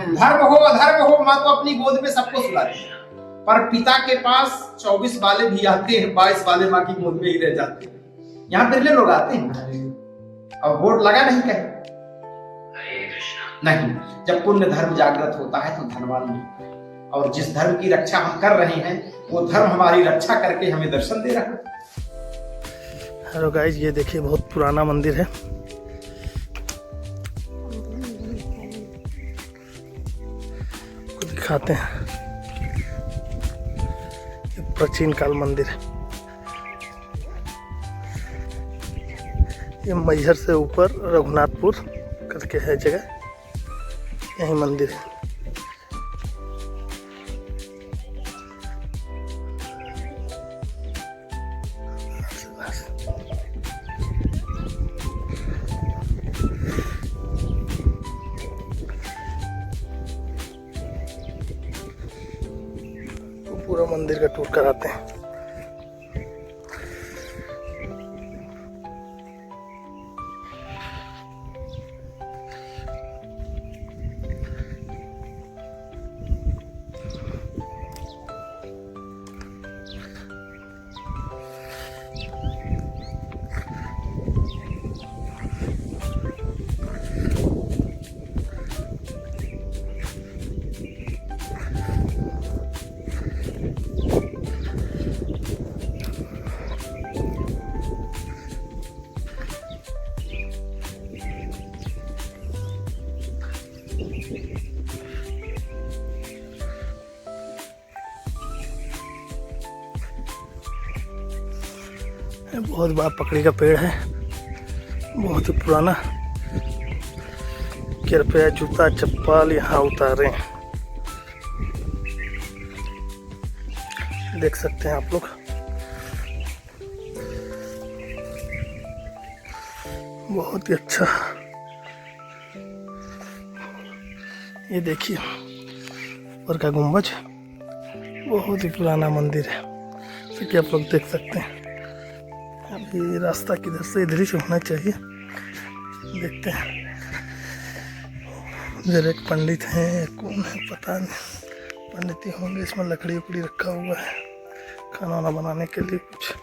धर्म हो अधर्म हो, माँ तो अपनी गोद में सबको सुलाती है, पर पिता के पास 24 वाले भी आते हैं, 22 वाले माँ की गोद में ही रह जाते हैं। यहाँ बिरले लोग आते हैं और वोट लगा नहीं कहे नहीं। जब पुण्य धर्म जागृत होता है तो धनवान मिलता है, और जिस धर्म की रक्षा हम कर रहे हैं वो धर्म हमारी रक्षा करके हमें दर्शन दे रहा है। हेलो गाइस, ये देखिए बहुत पुराना मंदिर है। को दिखाते हैं, ये प्राचीन काल मंदिर है। ये मैहर से ऊपर रघुनाथपुर करके है जगह, यही मंदिर है। पूरा मंदिर का टूर कराते हैं। बहुत बड़ा पकड़ी का पेड़ है, बहुत ही पुराना। कृपया जूता चप्पल यहाँ उतारें। देख सकते हैं आप लोग, बहुत ही अच्छा। ये देखिए ऊपर का गुंबज, बहुत ही पुराना मंदिर है, जैसे कि आप लोग देख सकते हैं। अभी रास्ता किधर से, इधर ही से होना चाहिए। देखते हैं, इधर एक पंडित हैं, कौन है पता नहीं, पंडित ही होंगे। इसमें लकड़ी उकड़ी रखा हुआ है खाना वाना बनाने के लिए कुछ।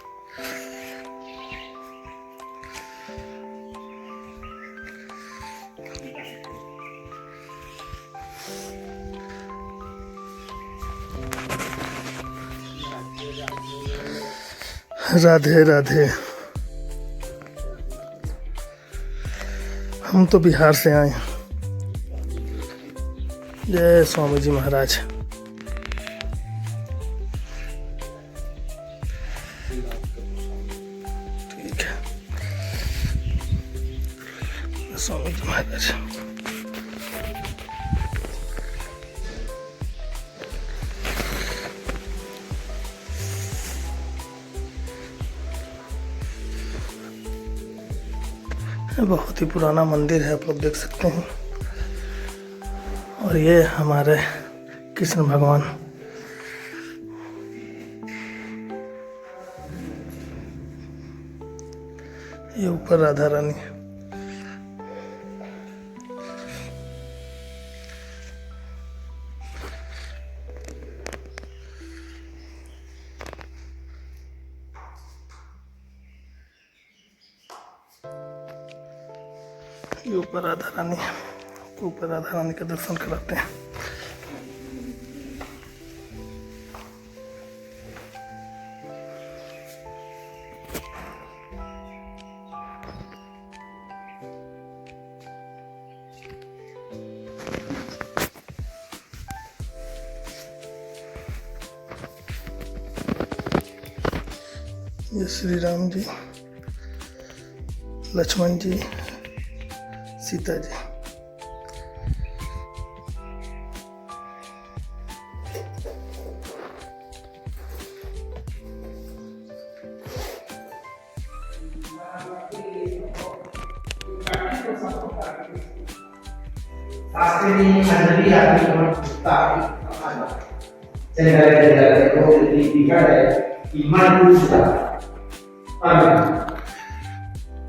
राधे राधे। हम तो बिहार से आए हैं। जय स्वामी जी महाराज। ठीक है, स्वामी जी महाराज। बहुत ही पुराना मंदिर है, आप लोग देख सकते हैं। और ये हमारे कृष्ण भगवान। ये ऊपर राधा रानी। ये ऊपर राधा रानी, ऊपर राधा रानी का दर्शन कराते हैं। ये श्री राम जी, लक्ष्मण जी, सीता जी।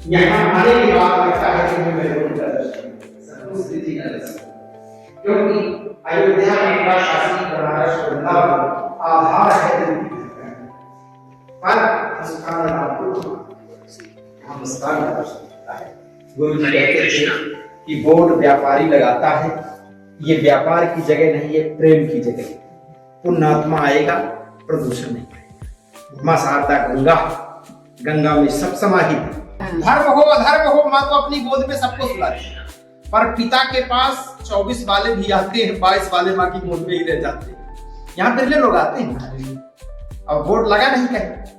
यहाँ आने के बाद लगता है कि मैं मेरे को दर्शन, संतुष्टि जी का दर्शन। क्योंकि अयोध्या मथुरा काशी बनारस वृंदावन आधार है दिल्ली पर मुस्कान आपको मुस्कान कर सकता है। गुरु जी कहते थे कि बोर्ड व्यापारी लगाता है, ये व्यापार की जगह नहीं, ये प्रेम की जगह है। पुण्यात्मा आएगा, प्रदूषण नहीं आएगा। मां शारदा गंगा, गंगा में सब समाहित है। धर्म हो अधर्म हो, मां तो अपनी गोद में सबको सुलाती है, पर पिता के पास 24 वाले भी आते हैं, 22 वाले माँ की गोद में ही रह जाते हैं। यहाँ बिरले लोग आते हैं। अब बोर्ड लगा नहीं कहीं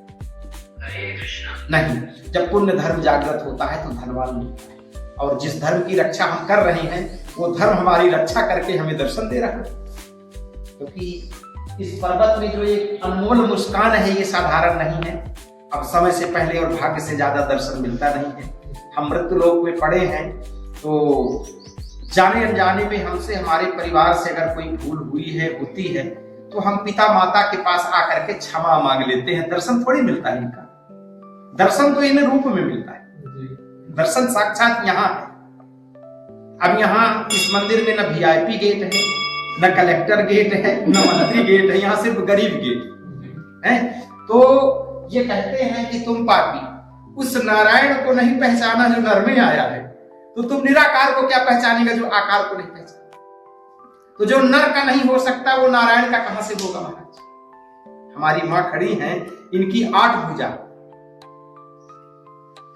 नहीं। जब पुण्य धर्म जागृत होता है तो धनवान मिलता है, और जिस धर्म की रक्षा हम कर रहे हैं वो धर्म हमारी रक्षा करके हमें दर्शन दे रहा है। क्योंकि इस पर्वत में जो एक अनमोल मुस्कान है ये साधारण नहीं है। अब समय से पहले और भाग्य से ज्यादा दर्शन मिलता नहीं है। हम मृत्यु लोक में पड़े हैं तो जाने अनजाने में हमसे, हमारे परिवार से अगर कोई भूल हुई है, होती है, तो हम पिता माता के पास आकर के क्षमा मांग लेते हैं। दर्शन थोड़ी मिलता है इनका, दर्शन तो इन रूप में मिलता है। दर्शन साक्षात यहाँ है। अब यहाँ इस मंदिर में न VIP गेट है, न कलेक्टर गेट है, न मंत्री गेट है, यहाँ सिर्फ गरीब गेट है। तो ये कहते हैं कि तुम पापी उस नारायण को नहीं पहचाना जो नर में आया है, तो तुम निराकार को क्या पहचानेगा जो आकार को नहीं पहचाना। तो जो नर का नहीं हो सकता वो नारायण का कहां से होगा महाराज। हमारी मां खड़ी हैं, इनकी 8 भुजा,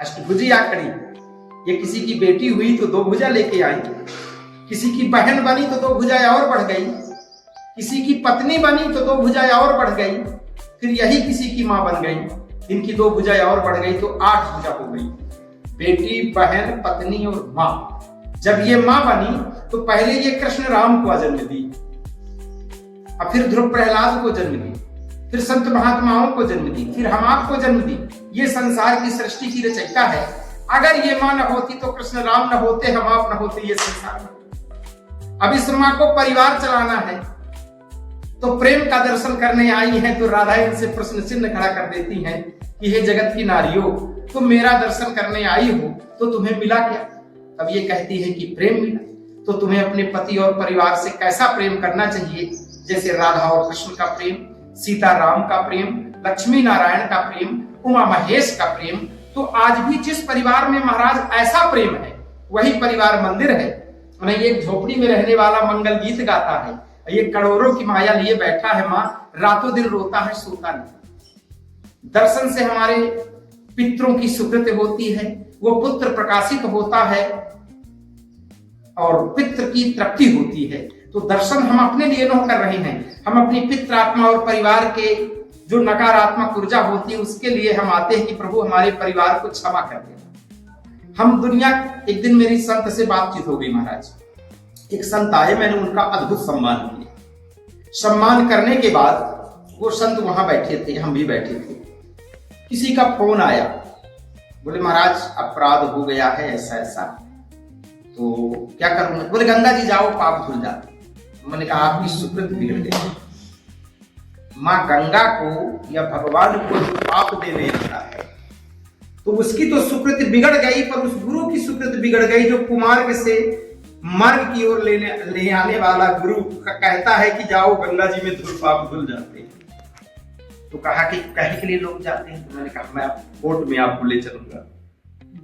अष्टभुजिया खड़ी। ये किसी की बेटी हुई तो 2 भुजा लेके आई, किसी की बहन बनी तो 2 भुजाएं और बढ़ गई, किसी की पत्नी बनी तो 2 भुजाएं और बढ़ गई, फिर यही किसी की मां बन गई, इनकी 2 भुजाएं और बढ़ गई तो 8 भुजा हो गई। बेटी, बहन, पत्नी और मां। जब ये मां बनी तो पहले ये कृष्ण राम को जन्म दी, और फिर ध्रुव प्रहलाद को जन्म दी, फिर संत महात्माओं को जन्म दी, फिर हम आपको जन्म दी। ये संसार की सृष्टि की रचयिता है। अगर ये मां न होती तो कृष्ण राम न होते, हम आप न होते, ये संसार न। अब इस मां को परिवार चलाना है तो प्रेम का दर्शन करने आई है, तो राधा इनसे प्रश्न चिन्ह खड़ा कर देती हैं कि हे जगत की नारियों, तुम मेरा दर्शन करने आई हो तो तुम्हें मिला क्या। अब ये कहती है कि प्रेम मिला। तो तुम्हें अपने पति और परिवार से कैसा प्रेम करना चाहिए, जैसे राधा और कृष्ण का प्रेम, सीता राम का प्रेम, लक्ष्मी नारायण का प्रेम, उमा महेश का प्रेम। तो आज भी जिस परिवार में महाराज ऐसा प्रेम है वही परिवार मंदिर है। नहीं एक झोपड़ी में रहने वाला मंगल गीत गाता है, ये करोड़ों की माया लिए बैठा है मां, रातों दिन रोता है सोता नहीं। दर्शन से हमारे पितरों की सुकृति होती है, वो पुत्र प्रकाशित होता है और पितृ की तृप्ति होती है। तो दर्शन हम अपने लिए नहीं कर रहे हैं, हम अपनी पितृ आत्मा और परिवार के जो नकारात्मक ऊर्जा होती है उसके लिए हम आते हैं कि प्रभु हमारे परिवार को क्षमा कर देना। हम दुनिया, एक दिन मेरी संत से बातचीत हो गई महाराज। एक संत आए, मैंने उनका अद्भुत सम्मान किया। सम्मान करने के बाद वो संत वहां बैठे थे, हम भी बैठे थे। किसी का फोन आया, बोले महाराज अपराध हो गया है ऐसा ऐसा, तो क्या करूंगा। बोले गंगा जी जाओ पाप धुल जाते। मैंने कहा आपकी सुकृत बिगड़ गई। माँ गंगा को या भगवान को जो पाप देने आता है तो उसकी तो सुकृत बिगड़ गई, पर उस गुरु की सुकृत बिगड़ गई जो कुमार्ग से मार्ग की ओर ले आने वाला गुरु कहता है कि जाओ गंगा जी में धुल पाप धुल जाते हैं। तो कहा कि कहीं के लिए लोग जाते हैं। तो मैंने कहा मैं कोर्ट में आपको ले चलूंगा।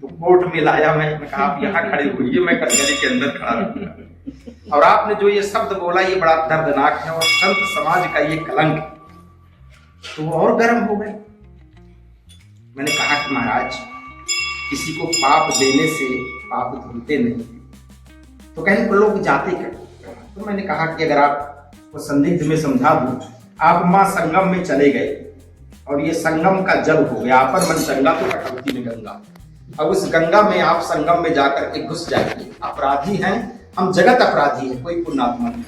तो कोर्ट में लाया, मैं कहा आप यहाँ खड़े होइए, मैं कचहरी के अंदर खड़ा रहूंगा। और आपने जो ये शब्द बोला ये बड़ा दर्दनाक है और संत समाज का ये कलंक है। तो वो और गर्म हो गए। मैंने कहा कि महाराज किसी को पाप देने से पाप धुलते नहीं। तो कहीं पर लोग जाते क्या। तो मैंने कहा कि अगर आपको संदिग्ध में समझा दूं, आप मां संगम में चले गए और ये संगम का जल हो गया, अपर मन गंगा तो कटौती में गंगा। अब उस गंगा में आप संगम में जाकर के घुस जाइए। अपराधी हैं हम, जगत अपराधी है, कोई पुण्यात्मा नहीं।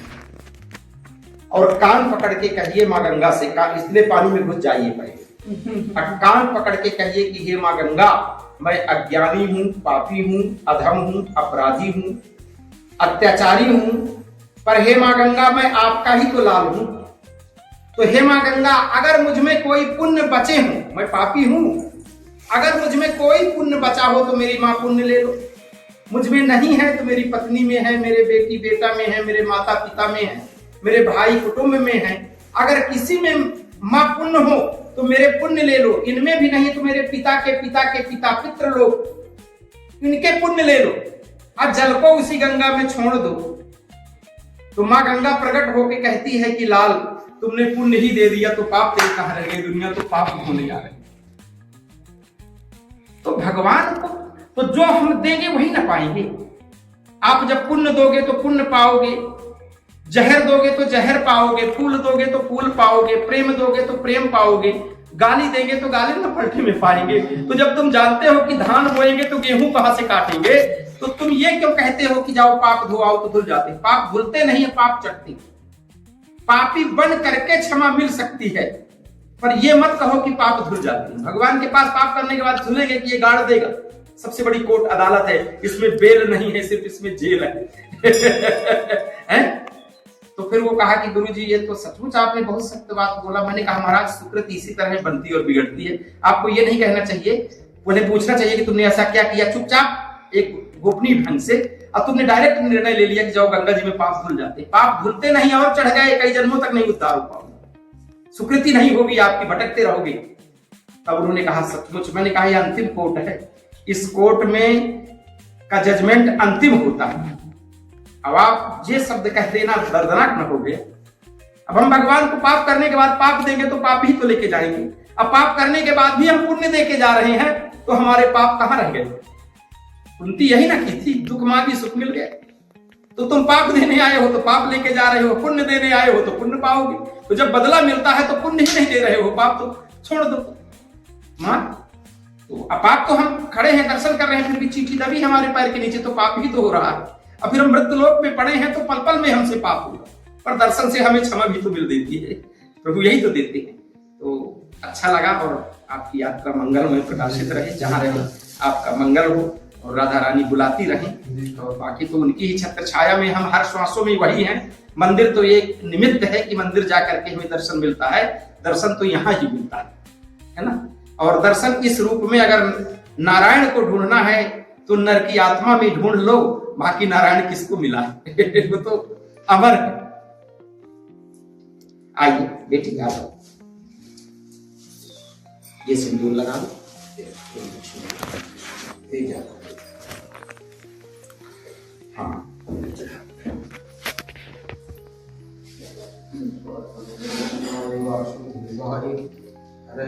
और कान पकड़ के कहिए माँ गंगा से, कान इसलिए पानी में घुस जाइए पहले, और कान पकड़ के कहिए कि हे माँ गंगा, मैं अज्ञानी हूँ, पापी हूँ, अधम हूँ, अपराधी हूँ, अत्याचारी हूँ, पर हे माँ गंगा मैं आपका ही तो लाल हूँ। तो हे माँ गंगा अगर मुझ में कोई पुण्य बचे हो, मैं पापी हूँ, अगर मुझ में कोई पुण्य बचा हो तो मेरी माँ पुण्य ले लो। मुझ में नहीं है तो मेरी पत्नी में है, मेरे बेटी बेटा में है, मेरे माता पिता में है, मेरे भाई कुटुंब में है। अगर किसी में माँ पुण्य हो तो मेरे पुण्य ले लो, इनमें भी नहीं तो मेरे पिता के पिता के पिता पितृ लोग, इनके पुण्य ले लो। अब जल को उसी गंगा में छोड़ दो। तो माँ गंगा प्रकट होकर कहती है कि लाल तुमने पुण्य ही दे दिया तो पाप तेरे कहां रह गए, दुनिया तो पाप होने जा रही। तो भगवान को तो जो हम देंगे वही ना पाएंगे। आप जब पुण्य दोगे तो पुण्य पाओगे, जहर दोगे तो जहर पाओगे, फूल दोगे तो फूल पाओगे, प्रेम दोगे तो प्रेम पाओगे, गाली देंगे तो गाली ना पलटे में पाएंगे। तो जब तुम जानते हो कि धान बोएंगे तो गेहूं कहां से काटेंगे, तो तुम ये क्यों कहते हो कि जाओ पाप धो आओ तो धुल जाते। पाप धुलते नहीं है, पाप चढ़ते। पापी बन करके क्षमा मिल सकती है, पर ये मत कहो कि पाप धुल जाते हैं। भगवान के पास पाप करने के बाद सुनेंगे कि ये गाड़ देगा। सबसे बड़ी कोर्ट अदालत है, इसमें बेल नहीं है, सिर्फ इसमें जेल है। तो फिर वो कहा कि गुरुजी ये तो सचमुच आपने बहुत सत्य बात बोला। मैंने कहा महाराज सुकृति इसी तरह बनती और बिगड़ती है। आपको ये नहीं कहना चाहिए, उन्हें पूछना चाहिए कि तुमने ऐसा क्या किया। चुपचाप एक गोपनीय ढंग से अब तुमने डायरेक्ट निर्णय ले लिया कि जाओ गंगा जी में पाप धुल जाते। पाप धुलते नहीं और चढ़ गए, कई जन्मों तक नहीं उद्धार हो पाओगे, सुकृति नहीं होगी आपकी, भटकते रहोगे। तब उन्होंने कहा सचमुच। मैंने कहा यह अंतिम कोर्ट है, इस कोर्ट में का जजमेंट अंतिम होता है। अब आप ये शब्द कह देना दर्दनाक न हो गया। अब हम भगवान को पाप करने के बाद पाप देंगे तो पाप ही तो लेके जाएंगे। अब पाप करने के बाद भी हम पुण्य देके जा रहे हैं तो हमारे पाप कहां रह गए। कुंती यही ना की थी, दुख मांगी सुख मिल गया। तो तुम पाप देने आए हो तो पाप लेके जा रहे हो, पुण्य देने आए हो तो पुण्य पाओगे। तो जब बदला मिलता है तो पुण्य ही नहीं दे रहे हो, पाप तो छोड़ दो। मां तो पाप तो हम खड़े हैं दर्शन कर रहे हैं, फिर भी चींटी दबी हमारे पैर के नीचे, तो पाप ही तो हो रहा है। अब फिर हम मृत्युलोक में पड़े हैं तो पल पल में हमसे पाप होगा, पर दर्शन से हमें क्षमा भी तो मिल देती है। प्रभु यही तो देते हैं। तो अच्छा लगा और आपकी यात्रा मंगलमय प्रकाशित रहे, जहां रहे आपका मंगल हो और राधा रानी बुलाती रहें। और बाकी तो उनकी ही छत्र छाया में हम हर श्वासों में वही हैं। मंदिर तो एक निमित्त है कि मंदिर जाकर के हमें दर्शन मिलता है, दर्शन तो यहाँ ही मिलता है ना। और दर्शन इस रूप में अगर नारायण को ढूंढना है तो नर की आत्मा में ढूंढ लो, बाकी नारायण किसको मिला है वो तो अमर है। आइए बेटी आ जाओ, ये सिंदूर लगा दो। हाँ अरे